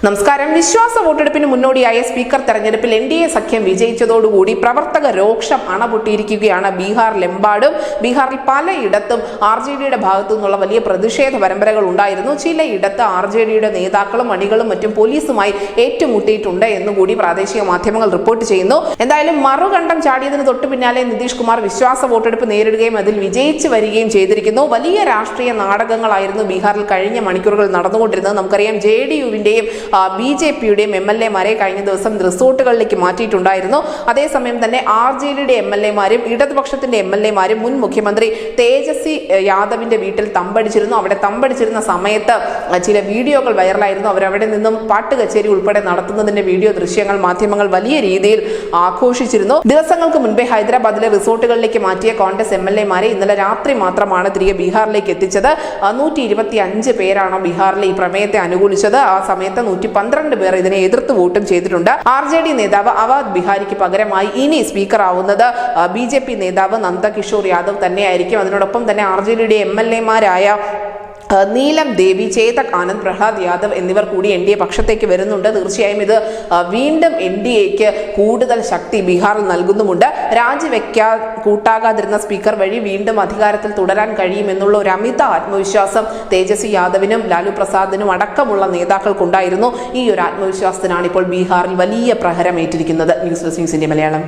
നമസ്കാരം. വിശ്വാസ വോട്ടെടുപ്പിന് മുന്നോടിയായ സ്പീക്കർ തെരഞ്ഞെടുപ്പിൽ NDA സഖ്യം വിജയിച്ചതോടുകൂടി പ്രവർത്തക രോക്ഷം അണപൊട്ടിയിരിക്കുകയാണ് ബീഹാറിലെമ്പാടും. ബീഹാറിൽ പലയിടത്തും RJDയുടെ ഭാഗത്തു നിന്നുള്ള വലിയ പ്രതിഷേധ പരമ്പരകൾ ഉണ്ടായിരുന്നു. ചിലയിടത്ത് RJDയുടെ നേതാക്കളും അണികളും മറ്റും പോലീസുമായി ഏറ്റുമുട്ടിയിട്ടുണ്ട് എന്നുകൂടി പ്രാദേശിക മാധ്യമങ്ങൾ റിപ്പോർട്ട് ചെയ്യുന്നു. എന്തായാലും മറുകണ്ഠം ചാടിയതിന് തൊട്ടു പിന്നാലെ നിതീഷ് കുമാർ വിശ്വാസ വോട്ടെടുപ്പ് നേരിടുകയും അതിൽ വിജയിച്ചു വരികയും ചെയ്തിരിക്കുന്നു. വലിയ രാഷ്ട്രീയ നാടകങ്ങളായിരുന്നു ബീഹാറിൽ കഴിഞ്ഞ മണിക്കൂറുകൾ നടന്നുകൊണ്ടിരുന്നത്. നമുക്കറിയാം, JDUവിന്റെയും BJPയുടെയും MLA-മാരെ കഴിഞ്ഞ ദിവസം റിസോർട്ടുകളിലേക്ക് മാറ്റിയിട്ടുണ്ടായിരുന്നു. അതേസമയം തന്നെ RJDയുടെ MLA-മാരും ഇടതുപക്ഷത്തിന്റെ MLA-മാരും മുൻ മുഖ്യമന്ത്രി തേജസ്വി യാദവിന്റെ വീട്ടിൽ തമ്പടിച്ചിരുന്നു. അവിടെ തമ്പടിച്ചിരുന്ന സമയത്ത് ചില വീഡിയോകൾ വൈറലായിരുന്നു. അവരവിടെ നിന്നും പാട്ട് കച്ചേരി ഉൾപ്പെടെ നടത്തുന്നതിന്റെ വീഡിയോ ദൃശ്യങ്ങൾ മാധ്യമങ്ങൾ വലിയ രീതിയിൽ ആഘോഷിച്ചിരുന്നു. ദിവസങ്ങൾക്ക് മുൻപേ ഹൈദരാബാദിലെ റിസോർട്ടുകളിലേക്ക് മാറ്റിയ കോൺഗ്രസ് MLA-മാരെ ഇന്നലെ രാത്രി മാത്രമാണ് തിരികെ ബീഹാറിലേക്ക് എത്തിച്ചത്. 125 പേരാണ് ബീഹാറിലെ ഈ പ്രമേയത്തെ അനുകൂലിച്ചത്. ആ സമയത്ത് 112 പേർ ഇതിനെ എതിർത്ത് വോട്ടും ചെയ്തിട്ടുണ്ട്. RJD നേതാവ് അവാദ് ബിഹാരിക്ക് പകരമായി ഇനി സ്പീക്കർ ആവുന്നത് BJP നേതാവ് നന്ദകിഷോർ യാദവ് തന്നെയായിരിക്കും. അതിനോടൊപ്പം തന്നെ RJDയുടെ MLA-മാരായ നീലം ദേവി, ചേതക് ആനന്ദ്, പ്രഹ്ലാദ് യാദവ് എന്നിവർ കൂടി NDA പക്ഷത്തേക്ക് വരുന്നുണ്ട്. തീർച്ചയായും ഇത് വീണ്ടും NDAക്ക് കൂടുതൽ ശക്തി ബീഹാറിൽ നൽകുന്നുമുണ്ട്. രാജിവെക്കാൻ കൂട്ടാകാതിരുന്ന സ്പീക്കർ വഴി വീണ്ടും അധികാരത്തിൽ തുടരാൻ കഴിയുമെന്നുള്ള ഒരു അമിത ആത്മവിശ്വാസം തേജസ്വി യാദവിനും ലാലു പ്രസാദിനും അടക്കമുള്ള നേതാക്കൾക്കുണ്ടായിരുന്നു. ഈ ഒരു ആത്മവിശ്വാസത്തിനാണ് ഇപ്പോൾ ബീഹാറിൽ വലിയ പ്രഹരമേറ്റിരിക്കുന്നത്. News desk news India Malayalam.